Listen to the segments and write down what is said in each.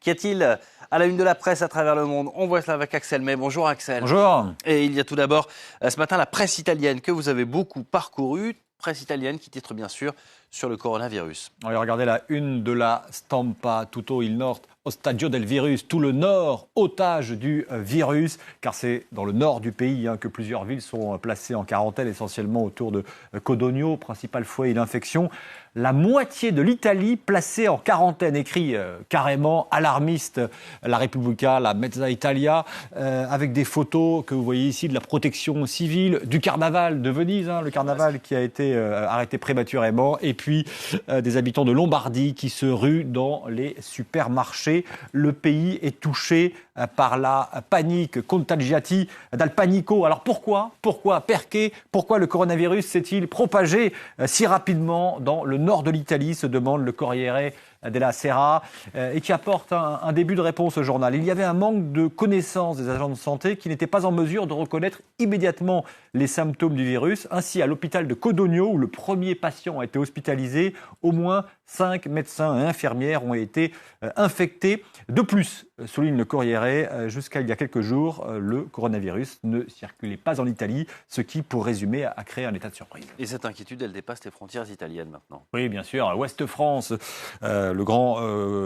Qu'y a-t-il à la une de la presse à travers le monde? On voit cela avec Axel May. Bonjour Axel. Bonjour. Et il y a tout d'abord ce matin la presse italienne que vous avez beaucoup parcourue. Presse italienne qui titre bien sûr sur le coronavirus. Regardez la une de la Stampa, tutto il nord ostaggio del virus, tout le nord otage du virus, car c'est dans le nord du pays que plusieurs villes sont placées en quarantaine, essentiellement autour de Codogno, principal foyer d'infection. La moitié de l'Italie placée en quarantaine, écrit carrément alarmiste la Repubblica, la Mezza Italia, avec des photos que vous voyez ici de la protection civile, du carnaval de Venise, le carnaval qui a été arrêté prématurément, et puis des habitants de Lombardie qui se ruent dans les supermarchés. Le pays est touché par la panique, contagiati dal panico. Alors pourquoi perché? Pourquoi le coronavirus s'est-il propagé si rapidement dans le nord de l'Italie, se demande le Corriere della Sera, et qui apporte un début de réponse au journal. Il y avait un manque de connaissance des agents de santé qui n'étaient pas en mesure de reconnaître immédiatement les symptômes du virus. Ainsi, à l'hôpital de Codogno, où le premier patient a été hospitalisé, au moins 5 médecins et infirmières ont été infectés. De plus, souligne le Corriere, jusqu'à il y a quelques jours, le coronavirus ne circulait pas en Italie, ce qui, pour résumer, a créé un état de surprise. Et cette inquiétude, elle dépasse les frontières italiennes maintenant. Oui, bien sûr. Ouest France, le grand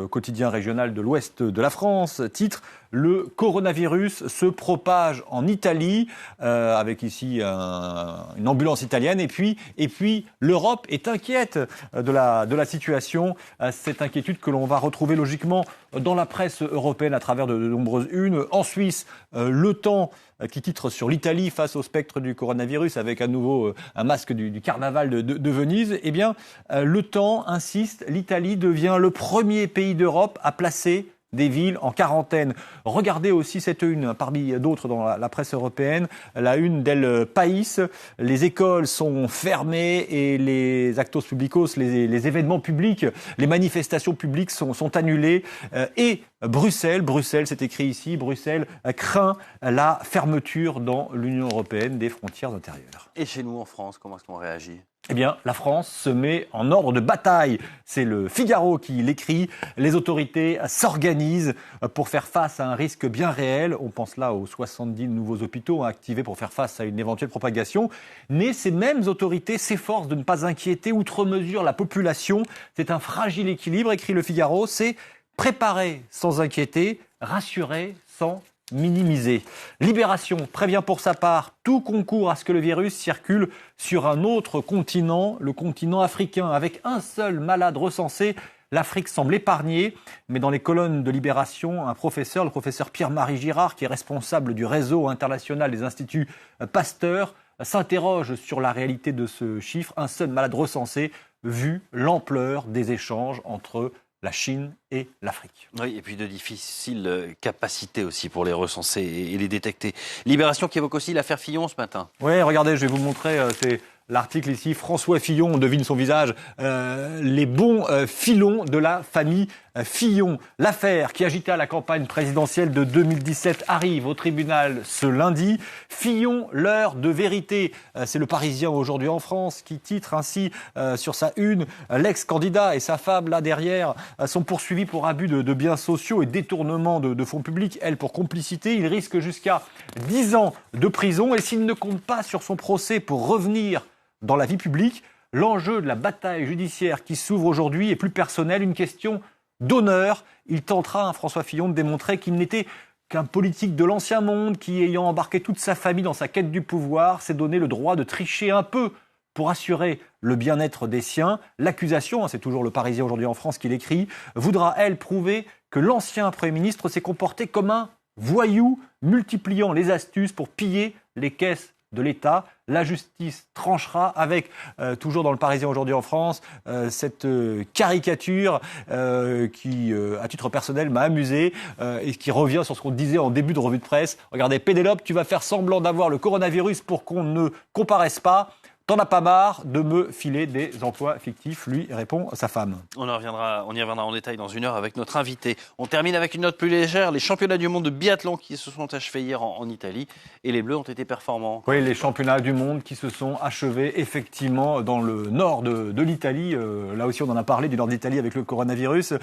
quotidien régional de l'ouest de la France, titre « Le coronavirus se propage en Italie », avec ici une ambulance italienne. Et puis l'Europe est inquiète de la situation. Cette inquiétude que l'on va retrouver logiquement dans la presse européenne à travers de nombreuses unes. En Suisse, Le Temps qui titre sur l'Italie face au spectre du coronavirus avec à nouveau un masque du carnaval de Venise. Eh bien, Le Temps insiste, l'Italie devient le premier pays d'Europe à placer des villes en quarantaine. Regardez aussi cette une, parmi d'autres dans la presse européenne, la une d'El País. Les écoles sont fermées et les actos publicos, les événements publics, les manifestations publiques sont annulées. Et Bruxelles, c'est écrit ici, Bruxelles craint la fermeture dans l'Union européenne des frontières intérieures. Et chez nous en France, comment est-ce qu'on réagit ? Eh bien, la France se met en ordre de bataille. C'est le Figaro qui l'écrit. Les autorités s'organisent pour faire face à un risque bien réel. On pense là aux 70 nouveaux hôpitaux activés pour faire face à une éventuelle propagation. Mais ces mêmes autorités s'efforcent de ne pas inquiéter outre mesure la population. C'est un fragile équilibre, écrit le Figaro. C'est préparer sans inquiéter, rassurer sans minimiser. Libération prévient pour sa part tout concourt à ce que le virus circule sur un autre continent, le continent africain, avec un seul malade recensé. L'Afrique semble épargnée, mais dans les colonnes de Libération, le professeur Pierre-Marie Girard, qui est responsable du réseau international des instituts Pasteur, s'interroge sur la réalité de ce chiffre. Un seul malade recensé, vu l'ampleur des échanges entre la Chine et l'Afrique. Oui, et puis de difficiles capacités aussi pour les recenser et les détecter. Libération qui évoque aussi l'affaire Fillon ce matin. Oui, regardez, je vais vous montrer, c'est l'article ici. François Fillon, on devine son visage, les bons filons de la famille Fillon. L'affaire qui agita la campagne présidentielle de 2017 arrive au tribunal ce lundi. Fillon, l'heure de vérité. C'est le Parisien aujourd'hui en France qui titre ainsi sur sa une. L'ex-candidat et sa femme là derrière sont poursuivis pour abus de biens sociaux et détournement de fonds publics. Elle pour complicité. Il risque jusqu'à 10 ans de prison. Et s'il ne compte pas sur son procès pour revenir dans la vie publique, l'enjeu de la bataille judiciaire qui s'ouvre aujourd'hui est plus personnel, une question d'honneur. Il tentera, François Fillon, de démontrer qu'il n'était qu'un politique de l'ancien monde qui, ayant embarqué toute sa famille dans sa quête du pouvoir, s'est donné le droit de tricher un peu pour assurer le bien-être des siens. L'accusation, c'est toujours le Parisien aujourd'hui en France qui l'écrit, voudra, elle, prouver que l'ancien Premier ministre s'est comporté comme un voyou, multipliant les astuces pour piller les caisses de l'État. La justice tranchera avec, toujours dans le Parisien aujourd'hui en France, cette caricature qui, à titre personnel, m'a amusé et qui revient sur ce qu'on disait en début de revue de presse. Regardez, Pénélope, tu vas faire semblant d'avoir le coronavirus pour qu'on ne comparaisse pas. T'en as pas marre de me filer des emplois fictifs, lui répond sa femme. On y reviendra en détail dans une heure avec notre invité. On termine avec une note plus légère. Les championnats du monde de biathlon qui se sont achevés hier en Italie. Et les Bleus ont été performants. Oui, les championnats du monde qui se sont achevés effectivement dans le nord de l'Italie. Là aussi, on en a parlé du nord d'Italie avec le coronavirus.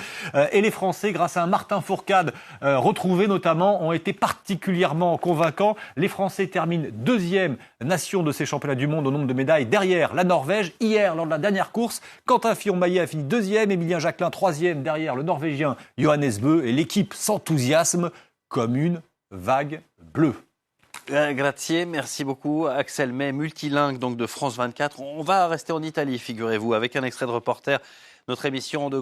Et les Français, grâce à un Martin Fourcade retrouvé notamment, ont été particulièrement convaincants. Les Français terminent deuxième nation de ces championnats du monde au nombre de médailles derrière la Norvège. Hier, lors de la dernière course, Quentin Fillon-Maillet a fini deuxième, Émilien Jacquelin troisième derrière le Norvégien Johannes Bö et l'équipe s'enthousiasme comme une vague bleue. Grazie, merci beaucoup. Axel May, multilingue donc de France 24. On va rester en Italie, figurez-vous, avec un extrait de reporter. Notre émission de